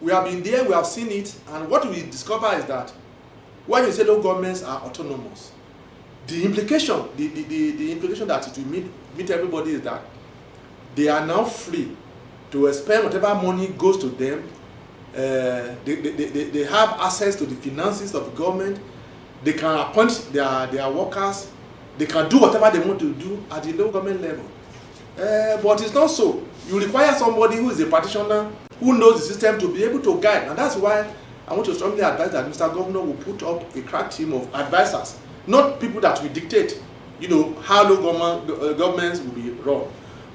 We have been there, we have seen it, and what we discover is that when you say local governments are autonomous, the implication, the implication that it will meet everybody is that they are now free to spend whatever money goes to them. They have access to the finances of the government. They can appoint their workers. They can do whatever they want to do at the local government level. But it's not so. You require somebody who is a practitioner, who knows the system, to be able to guide. And that's why I want to strongly advise that Mr. Governor will put up a crack team of advisors, not people that will dictate, how local governments will be run,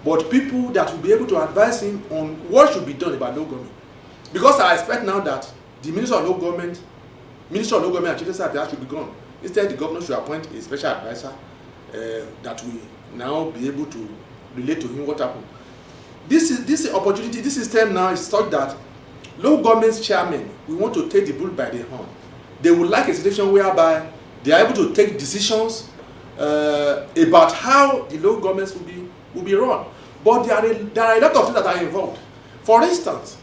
but people that will be able to advise him on what should be done about local government. Because I expect now that the Minister of Local Government and Children Services should be gone. Instead, the governor should appoint a special advisor that will now be able to relate to him what happened. This opportunity, this system now is such that local government's chairmen, we want to take the bull by the horn. They would like a situation whereby they are able to take decisions about how the local governments will be run. But there are a lot of things that are involved. For instance,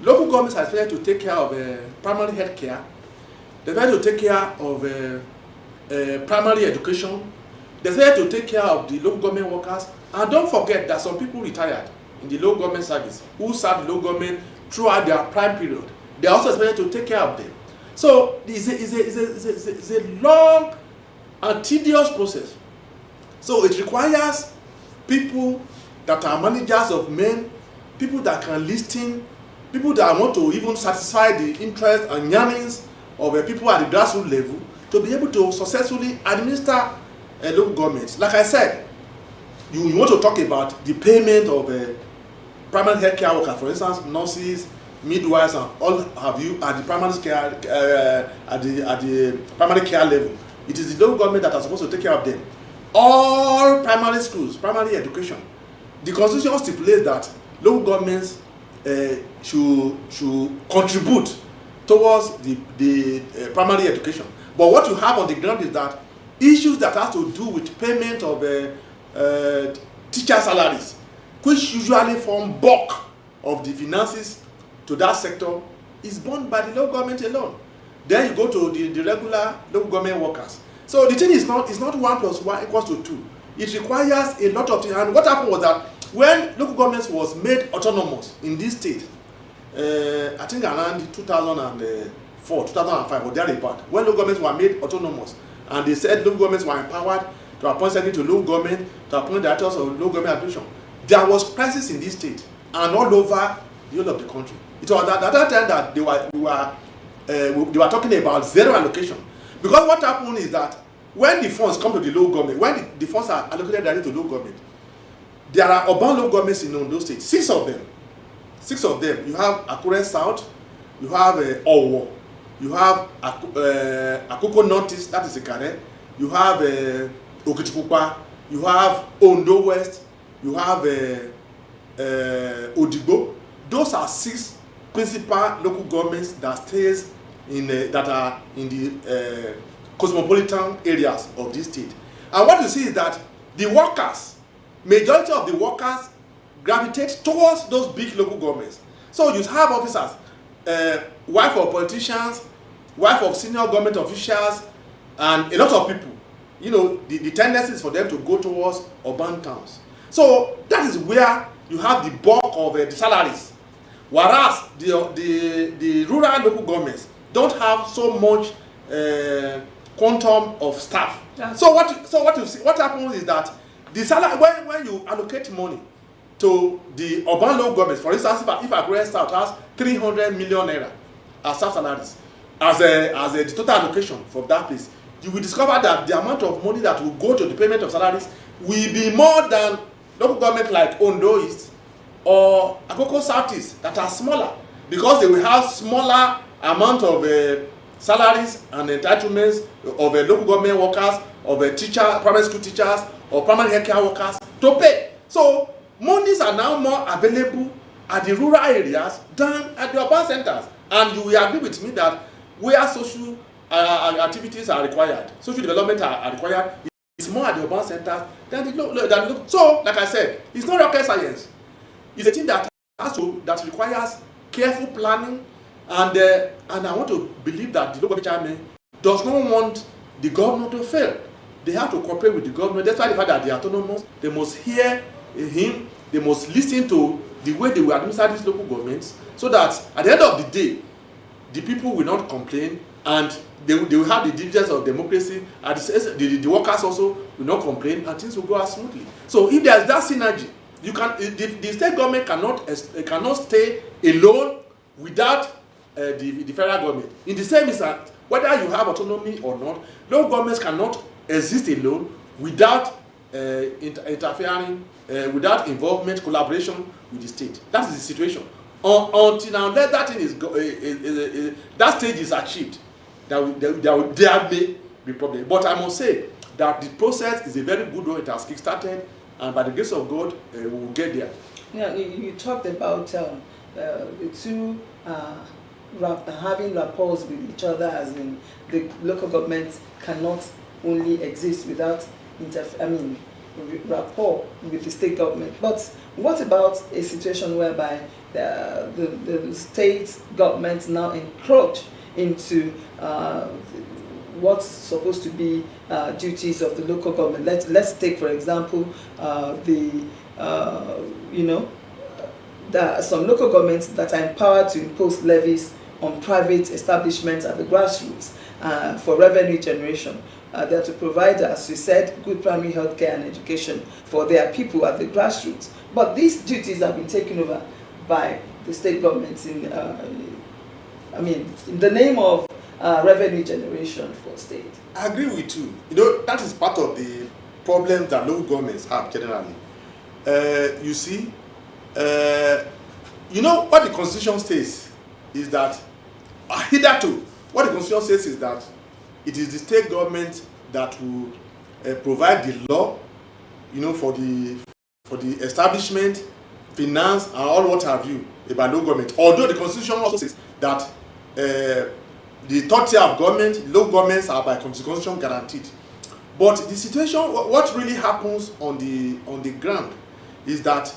local governments are expected to take care of primary health care. They're expected to take care of primary education. They're expected to take care of the local government workers. And don't forget that some people retired in the local government service who served the local government throughout their prime period. They're also expected to take care of them. So it's a long and tedious process. So it requires people that are managers of men, people that can listen, people that want to even satisfy the interests and yearnings of people at the grassroots level to be able to successfully administer local governments. Like I said, you want to talk about the payment of primary health care workers, for instance, nurses, midwives, and all have you at the primary care at the primary care level. It is the local government that are supposed to take care of them. All primary schools, primary education. The constitution stipulates that local governments should contribute towards the primary education. But what you have on the ground is that issues that have to do with payment of teacher salaries, which usually form bulk of the finances to that sector, is borne by the local government alone. Then you go to the regular local government workers. So the thing is not 1 + 1 = 2. It requires a lot of things. And what happened was that when local governments was made autonomous in this state, I think around 2004, 2005 or thereabout, when local governments were made autonomous, and they said local governments were empowered to appoint secretary to local government, to appoint directors of local government administration, there was crisis in this state and all over the whole of the country. It was at that time that they were talking about zero allocation. Because what happened is that when the funds come to the local government, when the funds are allocated directly to local government, there are urban local governments in Ondo State, 6 of them. 6 of them. You have Akure South, you have Owo, you have Akoko Northeast, that is Ikare, you have Okitipupa, you have Ondo West, you have Odigbo. Those are 6 principal local governments that stays in that are in the cosmopolitan areas of this state. And what you see is that the workers, majority of the workers gravitate towards those big local governments. So you have officers, wife of politicians, wife of senior government officials, and a lot of people. The tendency is for them to go towards urban towns. So that is where you have the bulk of the salaries. Whereas the rural local governments don't have so much quantum of staff. So what you see, what happens is that the salary, when you allocate money to the urban local governments, for instance, if Akure South has 300 million naira as staff salaries as the total allocation from that place, you will discover that the amount of money that will go to the payment of salaries will be more than local government like Ondo East or Akoko Southeast that are smaller, because they will have smaller amount of salaries and entitlements of local government workers, of primary school teachers, or primary health care workers to pay. So monies are now more available at the rural areas than at the urban centers. And you will agree with me that where social activities are required, social development are required, it's more at the urban centers than the so, like I said, it's not rocket science. It's a thing that requires careful planning, and I want to believe that the local chairman does not want the governor to fail. They have to cooperate with the government. That's why the fact that they are autonomous, they must hear him, they must listen to the way they will administer these local governments, so that at the end of the day, the people will not complain, and they will have the dividends of democracy, and the workers also will not complain, and things will go as smoothly. So if there is that synergy, you can the state government cannot stay alone without the federal government. In the same instance, whether you have autonomy or not, local governments cannot exist alone without interfering, without involvement, collaboration with the state. That is the situation. Until now, that thing that stage is achieved, there may be problem. But I must say that the process is a very good one. It has kickstarted, and by the grace of God, we will get there. Yeah, you talked about the two having rapport with each other, as in the local government cannot only exist without rapport with the state government. But what about a situation whereby the state government now encroach into what's supposed to be duties of the local government? Let's take, for example, there are some local governments that are empowered to impose levies on private establishments at the grassroots for revenue generation. They are to provide, as you said, good primary health care and education for their people at the grassroots. But these duties have been taken over by the state governments in the name of revenue generation for state. I agree with you. That is part of the problems that local governments have generally. You see, what the Constitution says is that, hitherto, what the Constitution says is that it is the state government that will provide the law, for the establishment, finance, and all what have you about local government. Although the Constitution also says that the third tier of government, local governments are by Constitution guaranteed. But the situation, what really happens on the ground, is that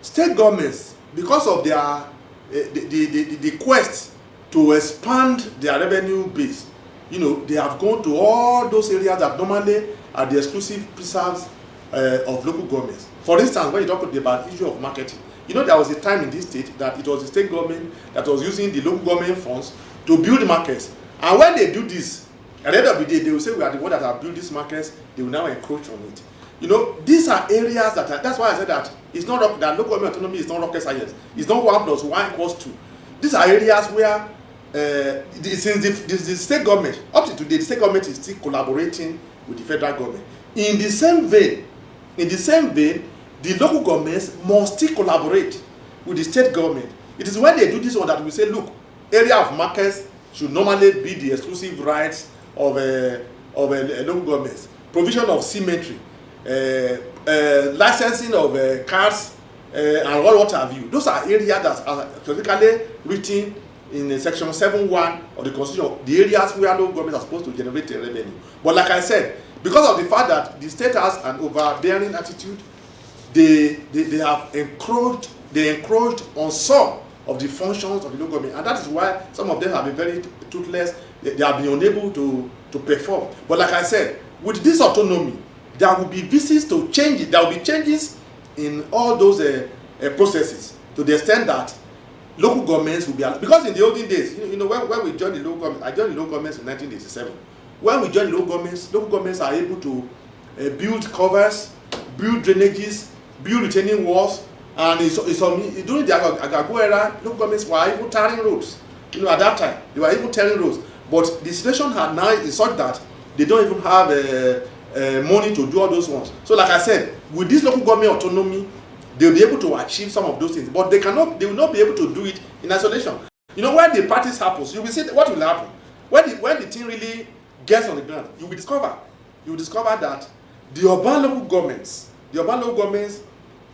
state governments, because of their the quest to expand their revenue base, they have gone to all those areas that normally are the exclusive preserves of local governments. For instance, when you talk about the issue of marketing, there was a time in this state that it was the state government that was using the local government funds to build markets. And when they do this, at the end of the day, they will say, we are the ones that have built these markets, they will now encroach on it. These are areas that's why I said that it's not that local government autonomy is not rocket science. It's not 1 + 1 = 2. These are areas where since the state government, up to today, the state government is still collaborating with the federal government. In the same vein, the local governments must still collaborate with the state government. It is when they do this one that we say, look, area of markets should normally be the exclusive rights of local governments. Provision of cemetery, licensing of cars, and all what have you. Those are areas that are specifically written in section 7.1 of the Constitution, the areas where local governments are supposed to generate a revenue. But like I said, because of the fact that the state has an overbearing attitude, they have encroached on some of the functions of the local government, and that is why some of them have been very toothless. They have been unable to perform. But like I said, with this autonomy, there will be visits to change it. There will be changes in all those processes, to the extent that local governments will be, because in the olden days, when we joined the local government, I joined the local governments in 1987. When we joined the local governments are able to build covers, build drainages, build retaining walls, and during the Agago era, local governments were even tarring roads. At that time, they were even tarring roads. But the situation now is such that they don't even have money to do all those ones. So like I said, with this local government autonomy, they'll be able to achieve some of those things, but they will not be able to do it in isolation. When the practice happens, you will see what will happen. When the thing really gets on the ground, you will discover that the urban local governments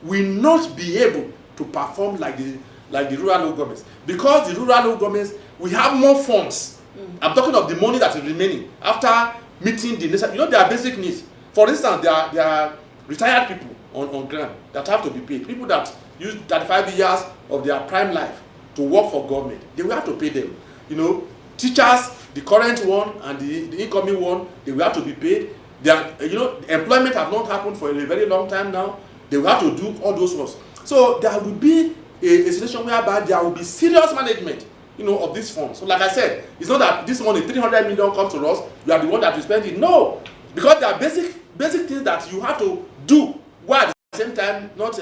will not be able to perform like the rural local governments, because the rural local governments will have more funds. I'm talking of the money that is remaining after meeting the necessary, their basic needs. For instance, there are retired people on ground that have to be paid. People that use 35 years of their prime life to work for government, they will have to pay them. You know, teachers, the current one and the incoming one, they will have to be paid. They are, you know, employment has not happened for a very long time now. They will have to do all those ones. So there will be a situation whereby there will be serious management, you know, of this fund. So like I said, it's not that this money, 300 million, comes to us, you are the one that will spend it. No, because there are basic things that you have to do, while at the same time not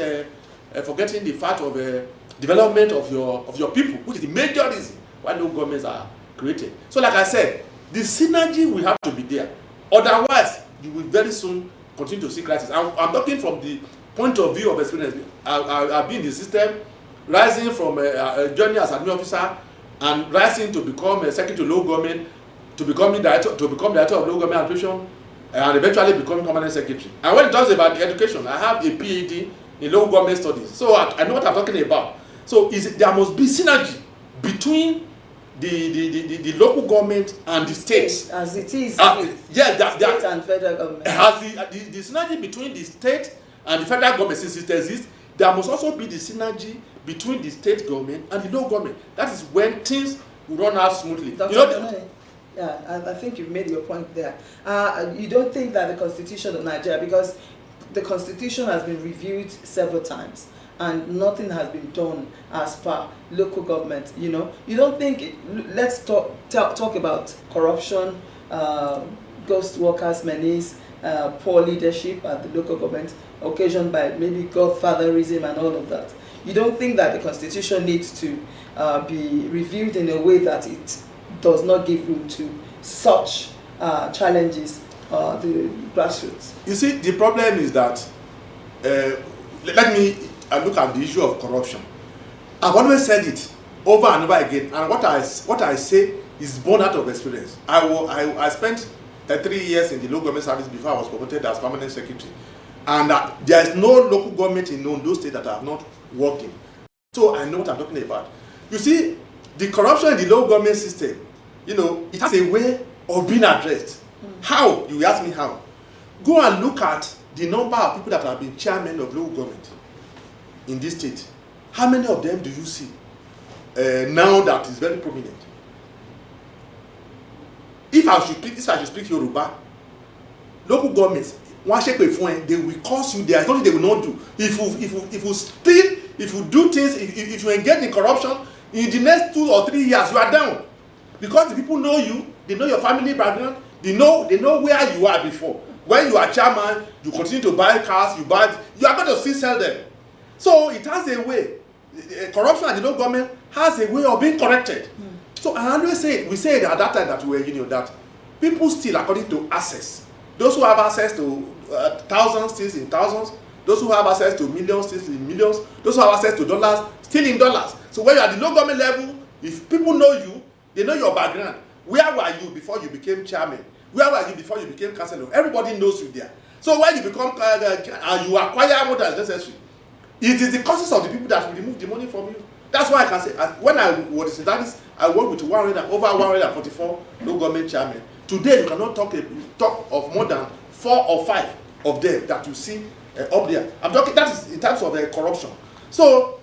forgetting the fact of development of your people, which is the major reason why no governments are created. So like I said, the synergy will have to be there. Otherwise, you will very soon continue to see crisis. I'm talking from the point of view of experience. I've been in the system, rising from a journey as admin officer and rising to become a secretary to local government, to become director of local government administration, and eventually becoming permanent secretary. And when it talks about education, I have a PhD in local government studies, so I know what I'm talking about. So there must be synergy between the local government and the states. As it is yes, state and federal government. Has the synergy between the state and the federal government, since it exists, there must also be the synergy between the state government and the local government. That is when things will run out smoothly. Dr. Yeah, I think you've made your point there. You don't think that the Constitution of Nigeria, because the Constitution has been reviewed several times and nothing has been done as per local government, you know, you don't think, let's talk about corruption, ghost workers, menace, poor leadership at the local government, occasioned by maybe godfatherism and all of that. You don't think that the Constitution needs to be reviewed in a way that it does not give room to such challenges, the grassroots? You see, the problem is that, let me look at the issue of corruption. I've always said it over and over again, and what I say is born out of experience. I spent 3 years in the local government service before I was promoted as permanent secretary, and there is no local government in Ondo State that I have not worked in. So I know what I'm talking about. You see, the corruption in the local government system, you know, it has a way of being addressed. How? You ask me how. Go and look at the number of people that have been chairmen of local government in this state. How many of them do you see now that is very prominent? If I should speak Yoruba, local governments, they will curse you. There is nothing they will not do. If you steal, if you do things, if you engage in corruption, in the next 2 or 3 years you are down, because the people know you, they know your family background, they know where you are before. When you are chairman, you continue to buy cars, you are going to still sell them. So it has a way. Corruption at the local government has a way of being corrected. So I always say, we said at that time that we were, you know, that people steal according to access. Those who have access to thousands steal in thousands. Those who have access to millions steal in millions. Those who have access to dollars steal in dollars. So when you're at the local government level, if people know you, they know your background. Where were you before you became chairman? Where were you before you became councillor? Everybody knows you there. So when you become you acquire more than necessary, it is the causes of the people that will remove the money from you. That's why I can say, when I was in that, I worked with over 144 local government chairmen. Today, you cannot talk of more than 4 or 5 of them that you see up there. I'm talking, that is in terms of corruption. So,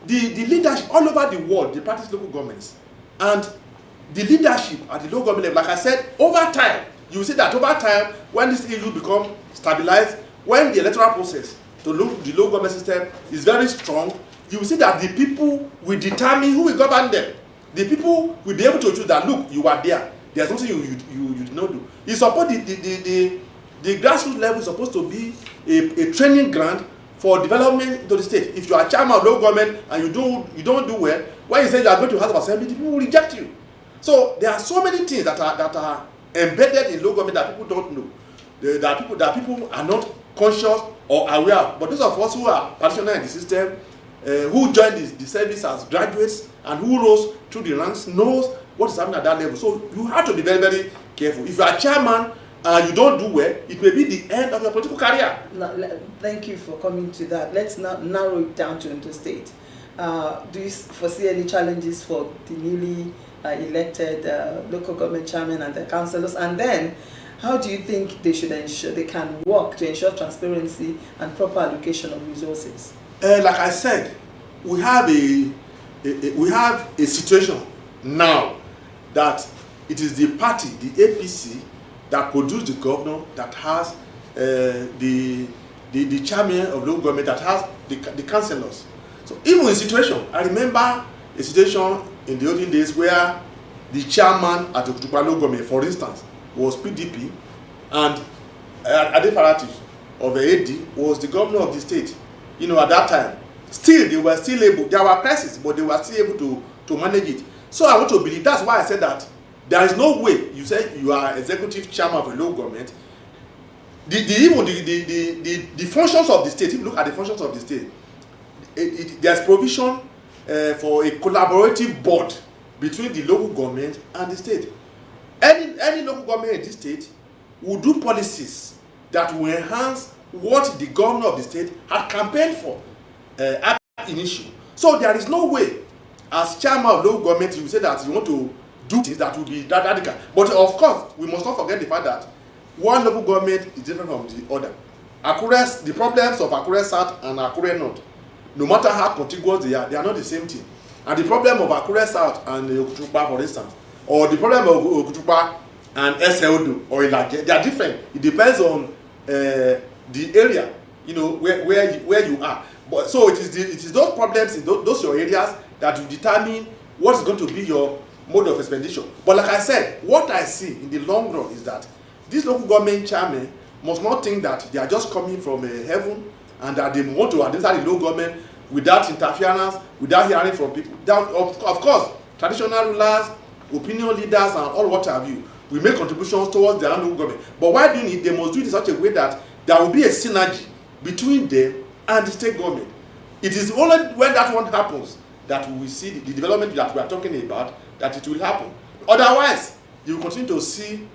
the leadership all over the world, they practice local governments. And the leadership at the local government level, like I said, over time, you will see that over time, when this issue become stabilized, when the electoral process to the local government system is very strong, you will see that the people will determine who will govern them. The people will be able to choose that, look, you are there. There's nothing you did not do. You suppose the grassroots level is supposed to be a training ground for development to the state. If you are chairman of local government and you don't do well, when you say you are going to House of Assembly, the people will reject you. So there are so many things that are embedded in local government that people don't know. That people are not conscious or aware of. But those of us who are practitioners in the system, who joined the service as graduates and who rose through the ranks, knows what is happening at that level. So you have to be very, very careful. If you are chairman and you don't do well, it may be the end of your political career. Thank you for coming to that. Let's now narrow it down to Ondo State. Do you foresee any challenges for the newly elected local government chairman and the councillors? And then, how do you think they should ensure they can work to ensure transparency and proper allocation of resources? Like I said, we have we have a situation now that it is the party, the APC, that produced the governor, that has the chairman of local government, that has the councillors. So even in situation, I remember a situation in the olden days where the chairman at the Kutupa local government, for instance, was PDP, and Ade Farati of the AD was the governor of the state. You know, at that time, still they were still able. There were crises, but they were still able to manage it. So I want to believe. That's why I said that there is no way. You say you are executive chairman of a local government. Even the functions of the state. If you look at the functions of the state, there's provision for a collaborative board between the local government and the state. Any local government in this state will do policies that will enhance what the governor of the state had campaigned for at initial. So there is no way, as chairman of local government, you say that you want to do things that will be that radical. But of course, we must not forget the fact that one local government is different from the other. Akure, the problems of Akure South and Akure North, no matter how contiguous they are not the same thing. And the problem of Akure South and Okutupa, for instance, or the problem of Okutupa and Eseodo or Ilaje, they are different. It depends on the area, you know, where you are. But so it is those problems in those your areas that will determine what is going to be your mode of expenditure. But like I said, what I see in the long run is that this local government chairman must not think that they are just coming from heaven and that they want to administer the local government without interference, without hearing from people. Of course, traditional rulers, opinion leaders, and all what have you, will make contributions towards their own local government. But while doing it, they must do it in such a way that there will be a synergy between them and the state government. It is only when that one happens that we will see the development that we are talking about, that it will happen. Otherwise, you will continue to see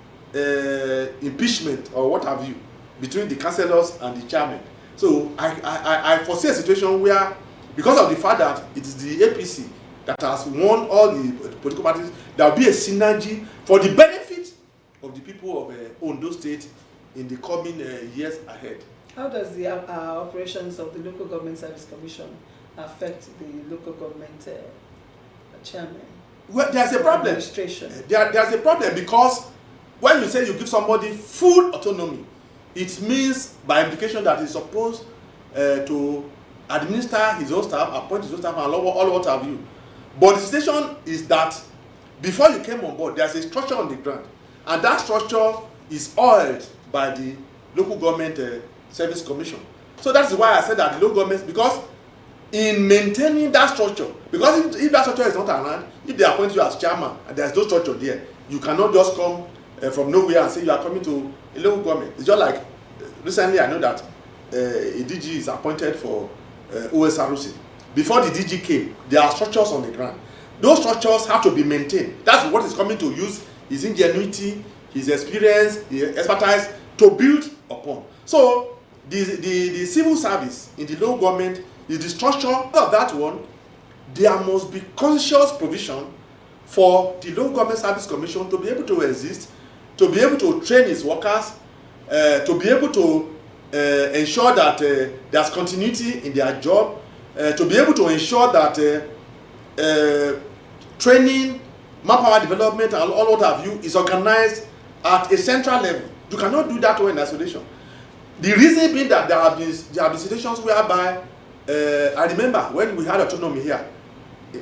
impeachment or what have you between the councillors and the chairman. So I foresee a situation where, because of the fact that it is the APC that has won all the political parties, there will be a synergy for the benefit of the people of Ondo State in the coming years ahead. How does the operations of the Local Government Service Commission affect the local government chairman? Well, there's a problem. Administration. There's a problem, because when you say you give somebody full autonomy, it means by implication that he's supposed to administer his own staff, appoint his own staff, and all what have you. But the situation is that before you came on board, there's a structure on the ground, and that structure is oiled by the Local Government Service Commission. So that's why I said that the local government, because in maintaining that structure, because if that structure is not around, if they appoint you as chairman and there's no structure there, you cannot just come from nowhere and say you are coming to a local government. It's just like recently I know that a DG is appointed for Osrc. Before the DG came, there are structures on the ground. Those structures have to be maintained. That's what is coming to use his ingenuity, his experience, his expertise to build upon. So the civil service in the local government is the structure of that one. There must be conscious provision for the Local Government Service Commission to be able to exist, to be able to train its workers, to be able to ensure that there's continuity in their job, to be able to ensure that training, manpower development, and all what have you is organized at a central level. You cannot do that in isolation. The reason being that there have been situations whereby I remember when we had autonomy here.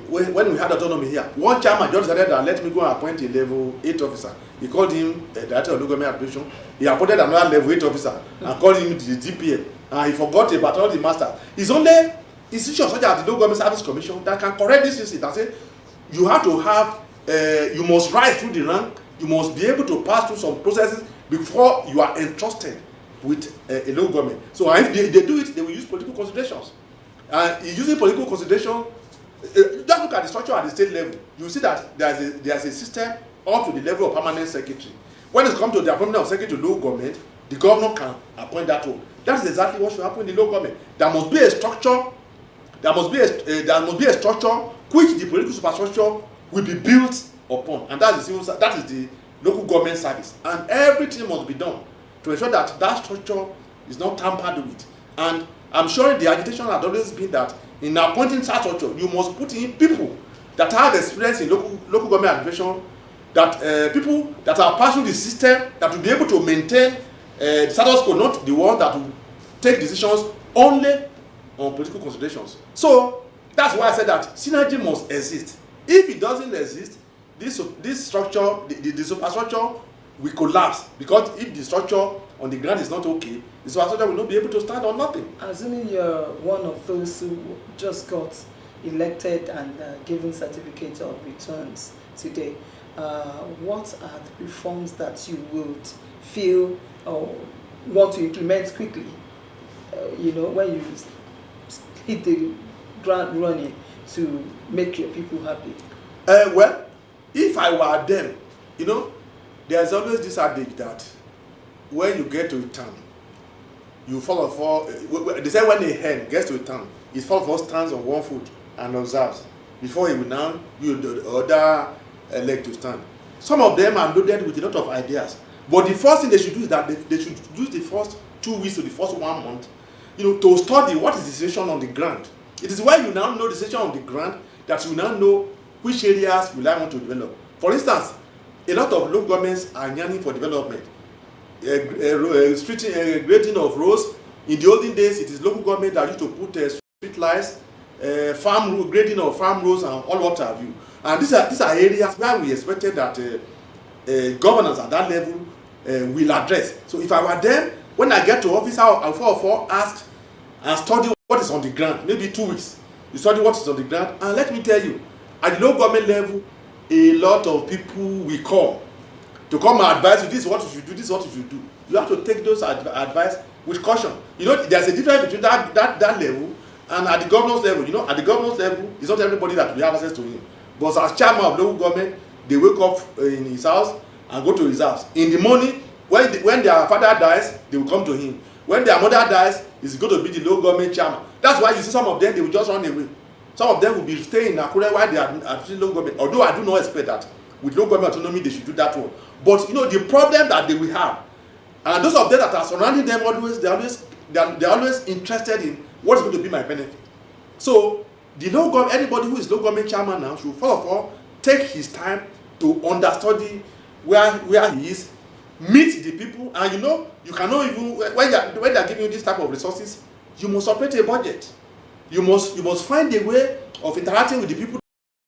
When we had autonomy here, one chairman just decided that let me go and appoint a level 8 officer. He called him director of local government administration. He appointed another level 8 officer and called him the DPM. And he forgot about all the masters. It's only institutions such as the Local Government Service Commission that can correct this issue. That say you have to have, you must rise through the rank. You must be able to pass through some processes before you are entrusted with a local government. So if they do it, they will use political considerations. And using political consideration, just look at the structure at the state level. You see that there's a system up to the level of permanent secretary. When it comes to the appointment of secretary to local government, the governor can appoint that role. That is exactly what should happen in the local government. There must be a structure. There must be a structure which the political superstructure will be built upon, and that is the local government service. And everything must be done to ensure that that structure is not tampered with. And I'm sure the agitation has always been that in appointing such structure, you must put in people that have experience in local government administration, that people that are passing the system, that will be able to maintain the status quo, not the one that will take decisions only on political considerations. So that's why I said that synergy must exist. If it doesn't exist, this structure, the superstructure will collapse, because if the structure on the ground is not okay, the superstructure will not be able to stand on nothing. Assuming you're one of those who just got elected and given certificate of returns today, what are the reforms that you would feel or want to implement quickly? When you hit the ground running to make your people happy? Well, if I were them, there's always this adage that when you get to a town, you follow for. They say when a hen gets to a town, it follows for stands on one foot and observes before he will now use the other leg to stand. Some of them are loaded with a lot of ideas, but the first thing they should do is that they should use the first 2 weeks to the first 1 month, to study what is the situation on the ground. It is when you now know the situation on the ground that you now know which areas will I want to develop. For instance, a lot of local governments are yearning for development. Grading of roads. In the olden days, it is local government that used to put street lights, grading of farm roads, and all what have you. And these are areas where we expected that governance at that level will address. So if I were them, when I get to office, I'll ask and study what is on the ground. Maybe 2 weeks. You study what is on the ground, and let me tell you, at the local government level, a lot of people will come and advise you, this is what you should do, this is what you should do. You have to take those advice with caution. There's a difference between that level and at the governor's level. At the governor's level, it's not everybody that will have access to him. But as chairman of local government, they wake up in his house and go to his house. In the morning, when their father dies, they will come to him. When their mother dies, he's going to be the local government chairman. That's why you see some of them, they will just run away. Some of them will be staying in Akure while they are still local government. Although I do not expect that with local government autonomy they should do that one. But the problem that they will have, and those of them that are surrounding them they're always interested in what is going to be my benefit. So anybody who is local government chairman now should first of all take his time to understudy where he is, meet the people, and you cannot even when they are giving you this type of resources, you must operate a budget. You must find a way of interacting with the people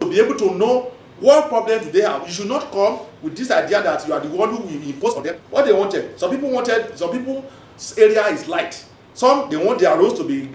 to be able to know what problems do they have. You should not come with this idea that you are the one who will impose on them what they wanted. Some people's area is light. Some, they want their roads to be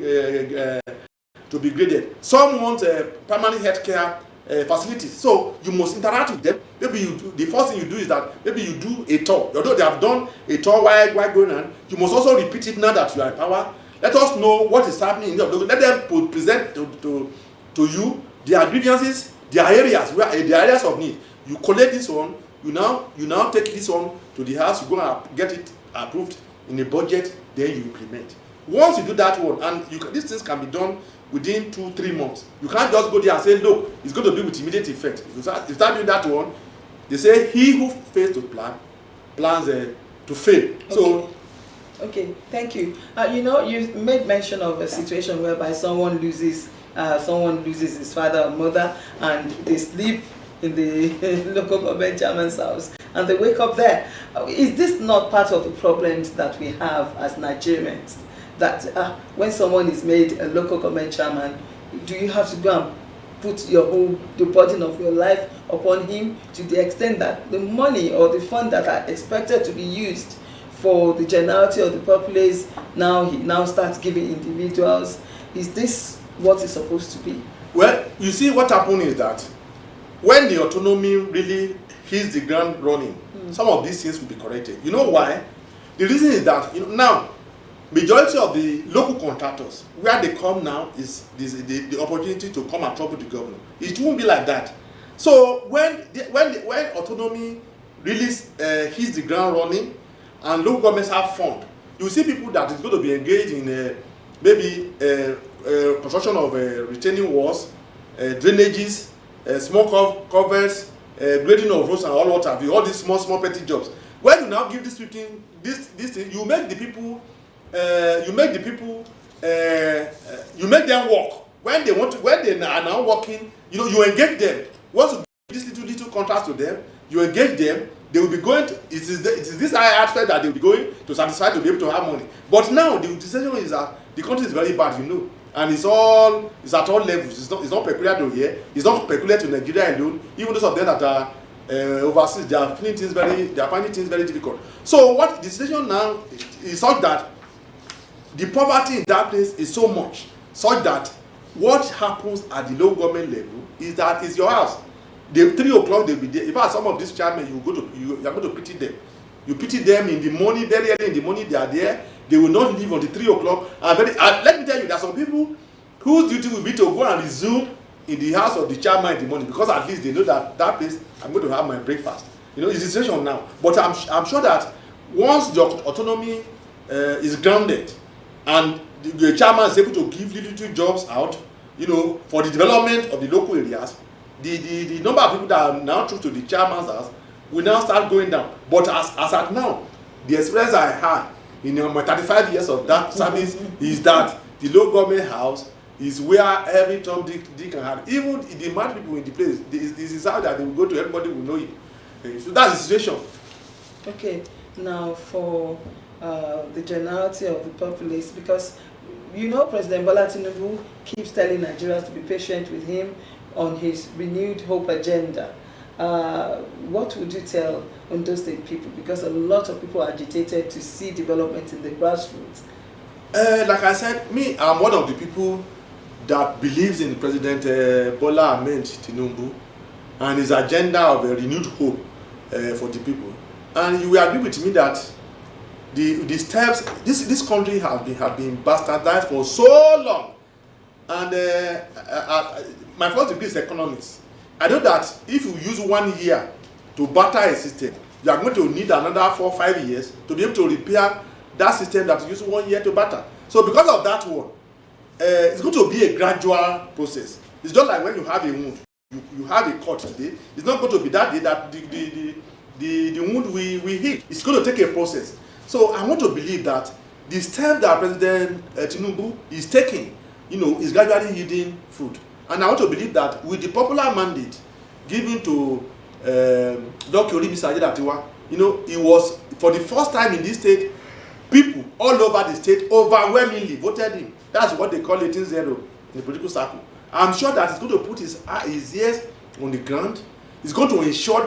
graded. Some want permanent health care facilities. So you must interact with them. Maybe the first thing you do is that maybe you do a tour. Although they have done a tour while going on, you must also repeat it now that you are in power. Let us know what is happening in the local. Let them present to you their grievances, their areas of need. You collect this one. You now take this one to the house. You go and get it approved in a budget. Then you implement. Once you do that one, and these things can be done within 2-3 months. You can't just go there and say, look, it's going to be with immediate effect. If you start doing that one, they say he who fails to plan plans to fail. Okay. So. Okay, thank you. You made mention of a situation whereby someone loses his father or mother, and they sleep in the local government chairman's house, and they wake up there. Is this not part of the problems that we have as Nigerians? That when someone is made a local government chairman, do you have to go and put the burden of your life upon him, to the extent that the money or the fund that are expected to be used for the generality of the populace, he now starts giving individuals? Is this what it's supposed to be? Well, you see, what happened is that when the autonomy really hits the ground running, some of these things will be corrected. You know why? The reason is that now majority of the local contractors, where they come now is the opportunity to come and trouble the governor. It won't be like that. So when autonomy really hits the ground running, and local governments have fund, you see people that is going to be engaged in maybe construction of retaining walls, drainages, small covers, grading of roads, and all what have you, all these small petty jobs. When you now give these people this thing, you make them work. when they are now working, you engage them. Once you give this little contracts to them, you engage them, they will be going to, it is this high aspect that they will be going to satisfy to be able to have money. But now the situation is that the country is very bad, and it's at all levels. It's not peculiar to here. It's not peculiar to Nigeria alone. Even those of them that are overseas, they are finding things very difficult. So what the situation now is such that the poverty in that place is so much, such that what happens at the local government level is that it's your house. 3 o'clock they'll be there. In fact, some of these chairmen, you are going to pity them. You pity them in the morning, very early in the morning. They are there. They will not leave until 3 o'clock. And let me tell you, there are some people whose duty will be to go and resume in the house of the chairman in the morning, because at least they know that place I'm going to have my breakfast. It's the situation now. But I'm sure that once the autonomy is grounded and the chairman is able to give little jobs out, for the development of the local areas, the number of people that are now true to the chairman's house will now start going down. But as at now, the experience I had in my 35 years of that service is that the local government house is where every Tom, Dick and Harry, even the mad people in the place, this is how that they will go to, everybody will know it. So that's the situation. Okay, now for the generality of the populace, because President Bola Tinubu keeps telling Nigerians to be patient with him on his renewed hope agenda. What would you tell Ondo State people? Because a lot of people are agitated to see development in the grassroots. Like I said, I'm one of the people that believes in President Bola Ahmed Tinubu and his agenda of a renewed hope for the people. And you will agree with me that the steps, this country have been bastardized for so long. And my first degree is economics. I know that if you use 1 year to batter a system, you are going to need another 4 or 5 years to be able to repair that system that you use 1 year to batter. So because of that one, it's going to be a gradual process. It's just like when you have a wound. You have a cut today. It's not going to be that day that the wound we heal. It's going to take a process. So I want to believe that the step that President Tinubu is taking, is gradually yielding fruit. And I want to believe that with the popular mandate given to Dr. Olibisa Ayedatiwa, it was for the first time in this state, people all over the state overwhelmingly voted him. That's what they call 18-0 in the political circle. I'm sure that he's going to put his ears on the ground. He's going to ensure that